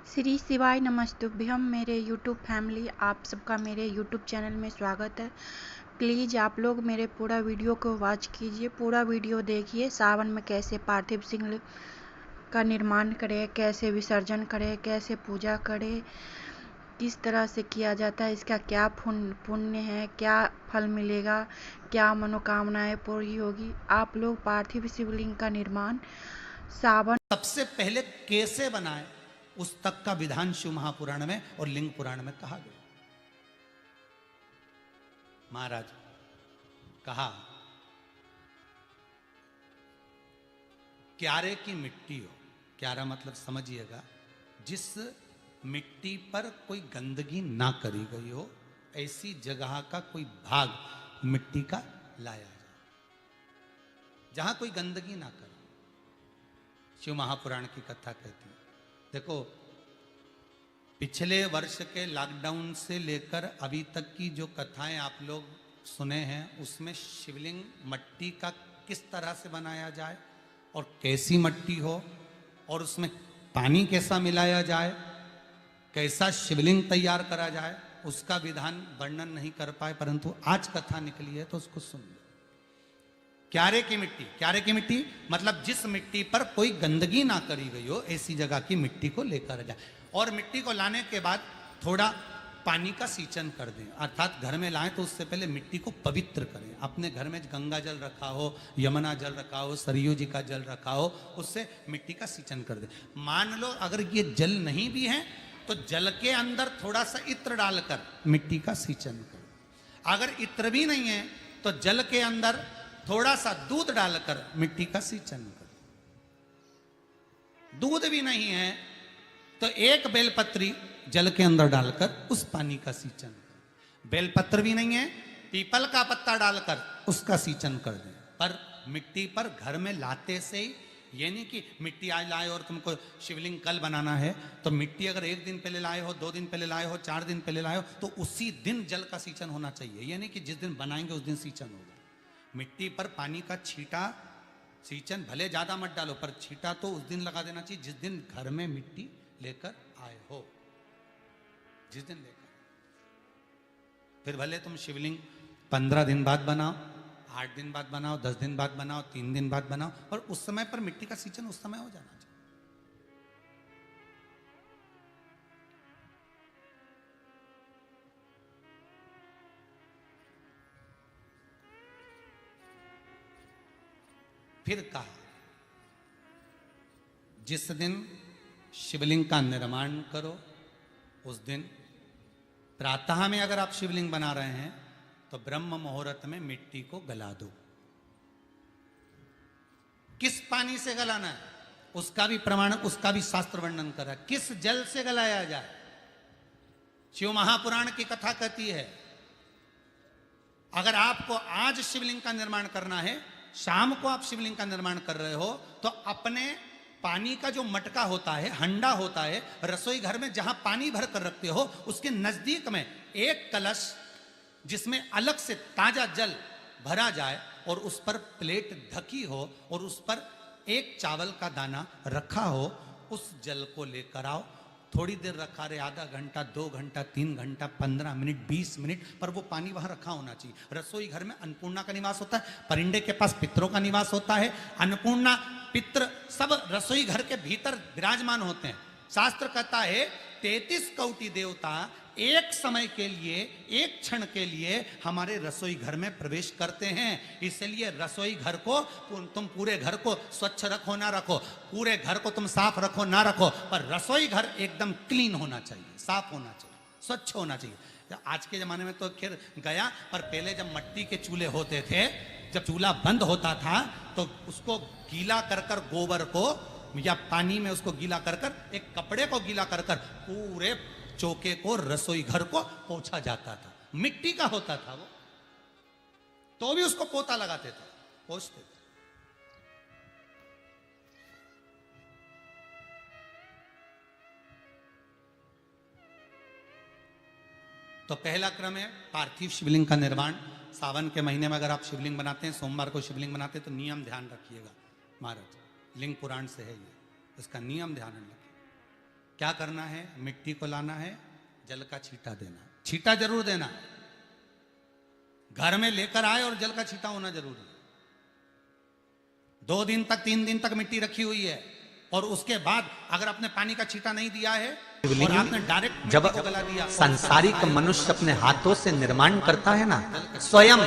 श्री शिवाय नमस्तुभ्यम। मेरे YouTube family, आप सबका मेरे यूट्यूब चैनल में स्वागत है। प्लीज़ आप लोग मेरे पूरा वीडियो को वॉच कीजिए, पूरा वीडियो देखिए। सावन में कैसे पार्थिव शिवलिंग का निर्माण करें, कैसे विसर्जन करें, कैसे पूजा करें, किस तरह से किया जाता है, इसका क्या पुण्य है, क्या फल मिलेगा, क्या मनोकामनाएं पूरी होगी। आप लोग पार्थिव शिवलिंग का निर्माण सावन सबसे पहले कैसे बनाए उस तक का विधान शिव महापुराण में और लिंग पुराण में कहा गया। महाराज कहा, क्यारे की मिट्टी हो। क्यारा मतलब समझिएगा, जिस मिट्टी पर कोई गंदगी ना करी गई हो, ऐसी जगह का कोई भाग मिट्टी का लाया जाए जहां कोई गंदगी ना करे। शिव महापुराण की कथा कहती है। देखो, पिछले वर्ष के लॉकडाउन से लेकर अभी तक की जो कथाएं आप लोग सुने हैं, उसमें शिवलिंग मट्टी का किस तरह से बनाया जाए और कैसी मट्टी हो और उसमें पानी कैसा मिलाया जाए, कैसा शिवलिंग तैयार करा जाए, उसका विधान वर्णन नहीं कर पाए, परंतु आज कथा निकली है तो उसको सुन लो। क्यारे की मिट्टी, क्यारे की मिट्टी मतलब जिस मिट्टी पर कोई गंदगी ना करी गई हो, ऐसी जगह की मिट्टी को लेकर जाए। और मिट्टी को लाने के बाद थोड़ा पानी का सींचन कर दें, अर्थात घर में लाएं तो उससे पहले मिट्टी को पवित्र करें। अपने घर में गंगा जल रखा हो, यमुना जल रखा हो, सरयू जी का जल रखा हो, उससे मिट्टी का सींचन कर दें। मान लो अगर ये जल नहीं भी है तो जल के अंदर थोड़ा सा इत्र डालकर मिट्टी का सींचन करें। अगर इत्र भी नहीं है तो जल के अंदर थोड़ा सा दूध डालकर मिट्टी का सींचन करें। दूध भी नहीं है तो एक बेलपत्री जल के अंदर डालकर उस पानी का सींचन करें। बेलपत्र भी नहीं है, पीपल का पत्ता डालकर उसका सींचन कर दें। पर मिट्टी पर घर में लाते से ही, ये नहीं कि मिट्टी आज लाए और तुमको शिवलिंग कल बनाना है, तो मिट्टी अगर एक दिन पहले लाए हो, 2 दिन पहले लाए हो, 4 दिन पहले लाए हो, तो उसी दिन जल का सींचन होना चाहिए। ये नहीं कि जिस दिन बनाएंगे उस दिन सींचन होगा। मिट्टी पर पानी का छींटा, सींचन भले ज्यादा मत डालो, पर छींटा तो उस दिन लगा देना चाहिए जिस दिन घर में मिट्टी लेकर आए हो, जिस दिन लेकर। फिर भले तुम शिवलिंग 15 दिन बाद बनाओ, 8 दिन बाद बनाओ, 10 दिन बाद बनाओ, 3 दिन बाद बनाओ, पर उस समय पर मिट्टी का सींचन उस समय हो जाना चाहिए। फिर कहा, जिस दिन शिवलिंग का निर्माण करो उस दिन प्रातः में अगर आप शिवलिंग बना रहे हैं तो ब्रह्म मुहूर्त में मिट्टी को गला दो। किस पानी से गलाना है उसका भी प्रमाण, उसका भी शास्त्र वर्णन करा। किस जल से गलाया जाए, शिव महापुराण की कथा कहती है। अगर आपको आज शिवलिंग का निर्माण करना है, शाम को आप शिवलिंग का निर्माण कर रहे हो, तो अपने पानी का जो मटका होता है, हंडा होता है, रसोई घर में जहां पानी भर कर रखते हो, उसके नजदीक में एक कलश जिसमें अलग से ताजा जल भरा जाए और उस पर प्लेट ढकी हो और उस पर एक चावल का दाना रखा हो, उस जल को लेकर आओ। थोड़ी देर रखा रहे, आधा घंटा, 2 घंटा, 3 घंटा, 15 मिनट, 20 मिनट, पर वो पानी वहां रखा होना चाहिए। रसोई घर में अन्नपूर्णा का निवास होता है, परिंदे के पास पितरों का निवास होता है। अन्नपूर्णा, पित्र सब रसोई घर के भीतर विराजमान होते हैं। शास्त्र कहता है 33 कोटि देवता एक समय के लिए, एक क्षण के लिए हमारे रसोई घर में प्रवेश करते हैं। इसलिए रसोई घर को तुम पूरे घर को स्वच्छ रखो ना रखो, पूरे घर को तुम साफ रखो ना रखो, पर रसोई घर एकदम क्लीन होना चाहिए, साफ होना चाहिए, स्वच्छ होना चाहिए। आज के जमाने में तो खैर गया, पर पहले जब मट्टी के चूल्हे होते थे, जब चूल्हा बंद होता था तो उसको गीला कर कर, गोबर को या पानी में उसको गीला कर कर, एक कपड़े को गीला कर कर पूरे चौके को, रसोई घर को पोंछा जाता था। मिट्टी का होता था वो, तो भी उसको पोता लगाते थे, पोंछते थे। तो पहला क्रम है पार्थिव शिवलिंग का निर्माण। सावन के महीने में अगर आप शिवलिंग बनाते हैं, सोमवार को शिवलिंग बनाते हैं, तो नियम ध्यान रखिएगा महाराज, लिंग पुराण से है ये, इसका नियम ध्यान रखिए। क्या करना है? मिट्टी को लाना है, जल का छींटा देना, छींटा जरूर देना, घर में लेकर आए और जल का छींटा होना जरूरी है। 2 दिन तक 3 दिन तक मिट्टी रखी हुई है और उसके बाद अगर आपने पानी का छींटा नहीं दिया है और आपने डायरेक्ट जब गला दिया, सांसारिक मनुष्य अपने हाथों से निर्माण करता है ना, स्वयं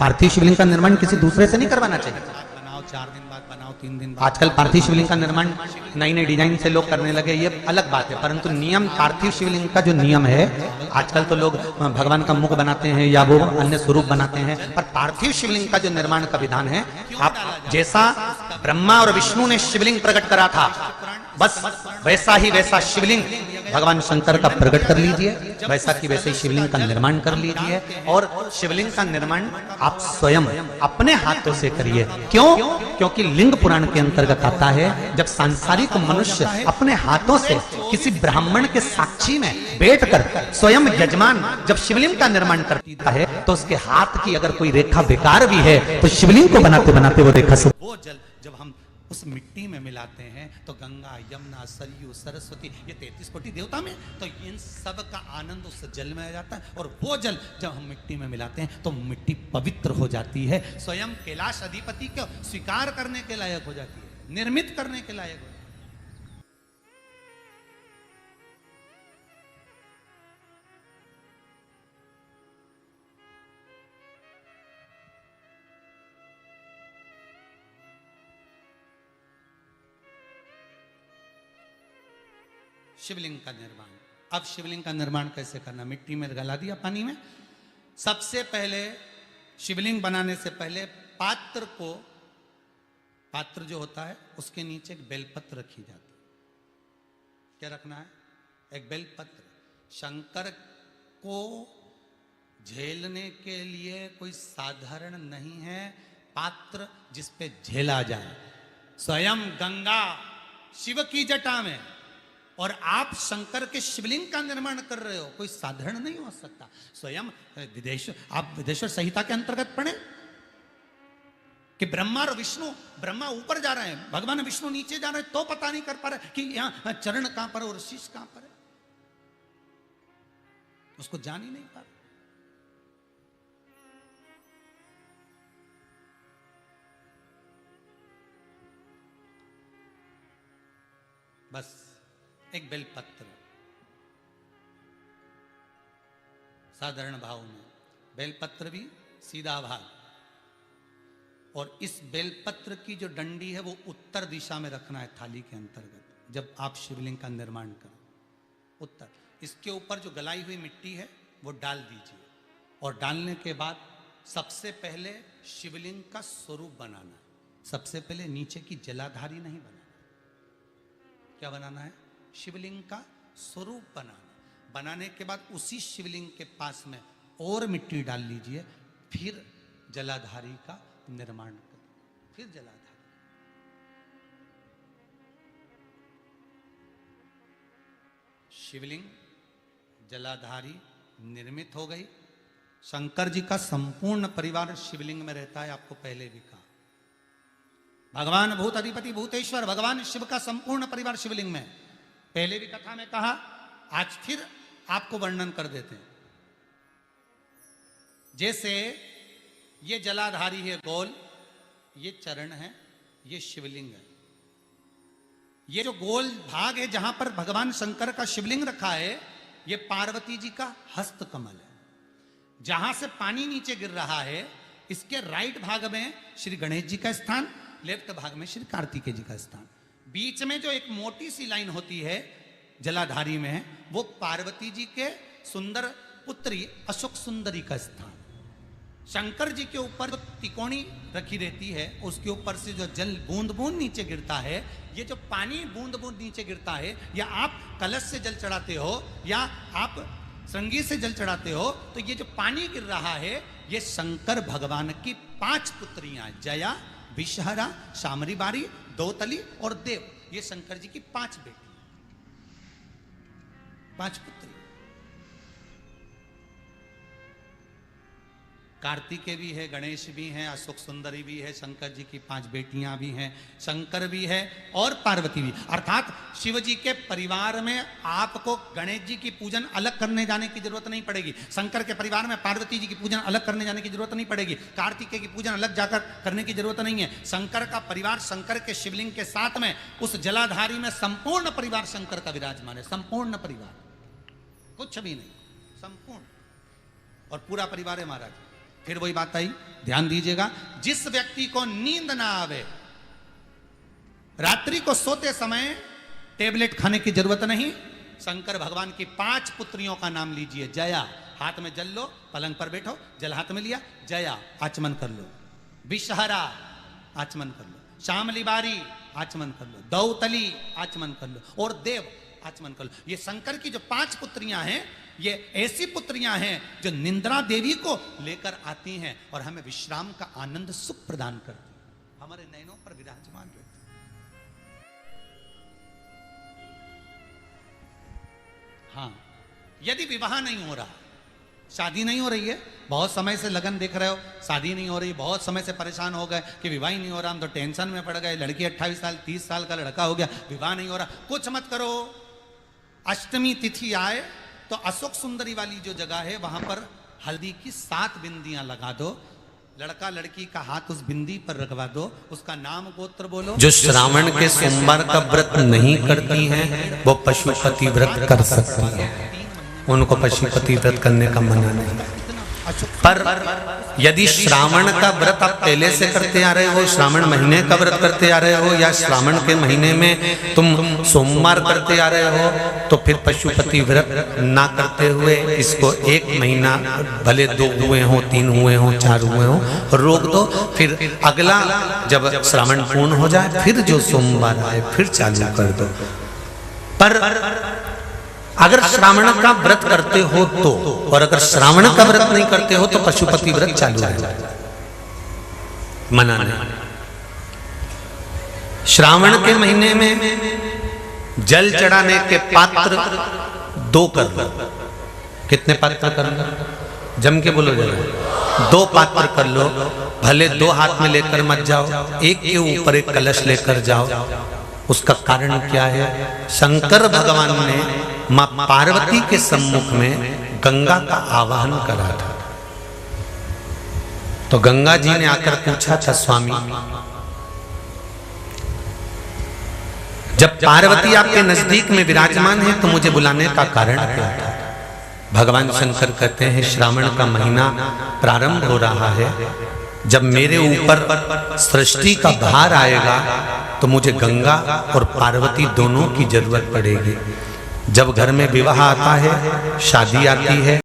पार्थिव शिवलिंग का निर्माण किसी दूसरे से नहीं करवाना चाहिए। बनाओ, 4 दिन बाद बनाओ, 3 दिन बाद। आजकल पार्थिव शिवलिंग का निर्माण नई नई डिजाइन से लोग करने लगे, ये अलग बात है, परंतु नियम पार्थिव शिवलिंग का जो नियम है, आजकल तो लोग भगवान का मुख बनाते हैं या वो अन्य स्वरूप बनाते हैं, पर पार्थिव शिवलिंग का जो निर्माण का विधान है, आप जैसा ब्रह्मा और विष्णु ने शिवलिंग प्रकट करा था, बस वैसा ही वैसा शिवलिंग भगवान शंकर का प्रकट कर लीजिए, वैसा कि वैसे ही शिवलिंग का निर्माण कर लीजिए। और शिवलिंग का निर्माण आप स्वयं अपने हाथों से करिए। क्यों? क्योंकि लिंग पुराण के अंतर्गत आता है, जब सांसारिक मनुष्य अपने हाथों से किसी ब्राह्मण के साक्षी में बैठकर स्वयं यजमान जब शिवलिंग का निर्माण करता है, तो उसके हाथ की अगर कोई रेखा बेकार भी है तो शिवलिंग को बनाते बनाते वो रेखा से वो जल जब हम उस मिट्टी में मिलाते हैं तो गंगा, यमुना, सरयू, सरस्वती, ये 33 कोटि देवता में, तो इन सब का आनंद उस जल में आ जाता है। और वो जल जब हम मिट्टी में मिलाते हैं तो मिट्टी पवित्र हो जाती है, स्वयं कैलाश अधिपति को स्वीकार करने के लायक हो जाती है, निर्मित करने के लायक हो जाती है। शिवलिंग का निर्माण। अब शिवलिंग का निर्माण कैसे करना? मिट्टी में गला दिया, पानी में। सबसे पहले शिवलिंग बनाने से पहले पात्र जो होता है उसके नीचे एक बेलपत्र रखी जाती है। क्या रखना है? एक बेलपत्र। शंकर को झेलने के लिए कोई साधारण नहीं है पात्र जिस पे झेला जाए। स्वयं गंगा शिव की जटा में और आप शंकर के शिवलिंग का निर्माण कर रहे हो, कोई साधारण नहीं हो सकता। स्वयं आप विदेश्वर संहिता के अंतर्गत पढ़े कि ब्रह्मा और विष्णु, ब्रह्मा ऊपर जा रहे हैं, भगवान विष्णु नीचे जा रहे हैं, तो पता नहीं कर पा रहे कि यहां चरण कहां पर और शीश कहां पर है, उसको जान ही नहीं पा रहे। बस एक बेलपत्र, साधारण भाव में बेलपत्र भी सीधा भाग, और इस बेलपत्र की जो डंडी है वो उत्तर दिशा में रखना है थाली के अंतर्गत। जब आप शिवलिंग का निर्माण करें उत्तर, इसके ऊपर जो गलाई हुई मिट्टी है वो डाल दीजिए, और डालने के बाद सबसे पहले शिवलिंग का स्वरूप बनाना है। सबसे पहले नीचे की जलाधारी नहीं बनाना। क्या बनाना है? शिवलिंग का स्वरूप बनाना। बनाने के बाद उसी शिवलिंग के पास में और मिट्टी डाल लीजिए, फिर जलाधारी का निर्माण करें, फिर जलाधारी। शिवलिंग जलाधारी निर्मित हो गई। शंकर जी का संपूर्ण परिवार शिवलिंग में रहता है, आपको पहले भी कहा। भगवान भूत अधिपति भूतेश्वर भगवान शिव का संपूर्ण परिवार शिवलिंग में। पहले भी कथा में कहा, आज फिर आपको वर्णन कर देते हैं। जैसे ये जलाधारी है गोल, ये चरण है, ये शिवलिंग है। ये जो गोल भाग है जहां पर भगवान शंकर का शिवलिंग रखा है, ये पार्वती जी का हस्त कमल है। जहां से पानी नीचे गिर रहा है, इसके राइट भाग में श्री गणेश जी का स्थान, लेफ्ट भाग में श्री कार्तिकेय जी का स्थान। बीच में जो एक मोटी सी लाइन होती है जलाधारी में, वो पार्वती जी के सुंदर पुत्री अशोक सुंदरी का स्थान। शंकर जी के ऊपर जो तिकोनी रखी रहती है, उसके ऊपर से जो जल बूंद बूंद नीचे गिरता है, ये जो पानी बूंद बूंद नीचे गिरता है, या आप कलश से जल चढ़ाते हो या आप श्रृंगी से जल चढ़ाते हो, तो ये जो पानी गिर रहा है, ये शंकर भगवान की 5 पुत्रियां, जया, विषहरा, शामरी बारी, दोतली और देव, ये शंकर जी की 5 बेटी, 5 पुत्री। कार्तिकेय भी है, गणेश भी हैं, अशोक सुंदरी भी है, शंकर जी की 5 बेटियां भी हैं, शंकर भी है और पार्वती भी। अर्थात शिव जी के परिवार में आपको गणेश जी की पूजन अलग करने जाने की जरूरत नहीं पड़ेगी, शंकर के परिवार में पार्वती जी की पूजन अलग करने जाने की जरूरत नहीं पड़ेगी, कार्तिकेय की पूजन अलग जाकर करने की जरूरत नहीं है। शंकर का परिवार शंकर के शिवलिंग के साथ में उस जलाधारी में संपूर्ण परिवार शंकर का विराजमान है, संपूर्ण परिवार, कुछ भी नहीं, संपूर्ण और पूरा परिवार है महाराज। फिर वही बात आई, ध्यान दीजिएगा, जिस व्यक्ति को नींद ना आवे, रात्रि को सोते समय टेबलेट खाने की जरूरत नहीं, शंकर भगवान की 5 पुत्रियों का नाम लीजिए। जया, हाथ में जल लो, पलंग पर बैठो, जल हाथ में लिया, जया आचमन कर लो, विषहरा आचमन कर लो, शामली बारी आचमन कर लो, दौतली आचमन कर लो और देव आचमन कर लो। ये शंकर की जो 5 पुत्रियां हैं, ये ऐसी पुत्रियां हैं जो निंद्रा देवी को लेकर आती हैं और हमें विश्राम का आनंद सुख प्रदान करती हैं, हमारे नयनों पर विराजमान रहती हैं। हाँ, यदि विवाह नहीं हो रहा, शादी नहीं हो रही है, बहुत समय से लगन देख रहे हो, शादी नहीं हो रही, बहुत समय से परेशान हो गए कि विवाह ही नहीं हो रहा, हम तो टेंशन में पड़ गए, लड़की 28 साल 30 साल का लड़का हो गया, विवाह नहीं हो रहा, कुछ मत करो। अष्टमी तिथि आए तो अशोक सुंदरी वाली जो जगह है वहां पर हल्दी की 7 बिंदियां लगा दो, लड़का लड़की का हाथ उस बिंदी पर रखवा दो, उसका नाम गोत्र बोलो। जो श्रावण के सोमवार का व्रत नहीं करती हैं वो पशुपति व्रत कर सकती हैं, उनको पशुपति व्रत करने का मना नहीं। पर यदि श्रावण का व्रत आप पहले से करते आ रहे हो, श्रावण महीने का व्रत करते आ रहे हो, या श्रावण के महीने में तुम सोमवार करते आ रहे हो, तो फिर पशुपति व्रत ना करते हुए इसको 1 महीना, भले 2 हुए हो, 3 हुए हो, 4 हुए हो, रोक दो। फिर अगला जब श्रावण पूर्ण हो जाए फिर जो सोमवार आए फिर चालू कर दो। पर अगर श्रावण का व्रत करते हो तो, और अगर श्रावण का व्रत नहीं करते हो तो पशुपति व्रत चालू है, मना नहीं। श्रावण के महीने में जल चढ़ाने के पात्र 2 कर लो। कितने पात्र कर लो? जम के बोलो जरा। 2 पात्र कर लो, भले 2 हाथ में लेकर मत जाओ, एक के ऊपर एक कलश लेकर जाओ। उसका कारण क्या है? शंकर भगवान ने मां पार्वती के सम्मुख में गंगा का आवाहन करा था, तो गंगा जी ने आकर पूछा था, स्वामी जब पार्वती आपके नजदीक में विराजमान है तो मुझे बुलाने का कारण क्या था? भगवान शंकर कहते हैं, श्रावण का महीना प्रारंभ हो रहा है, जब मेरे ऊपर सृष्टि का भार आएगा तो मुझे गंगा और पार्वती दोनों की जरूरत पड़ेगी। जब घर में विवाह आता है, शादी आती है,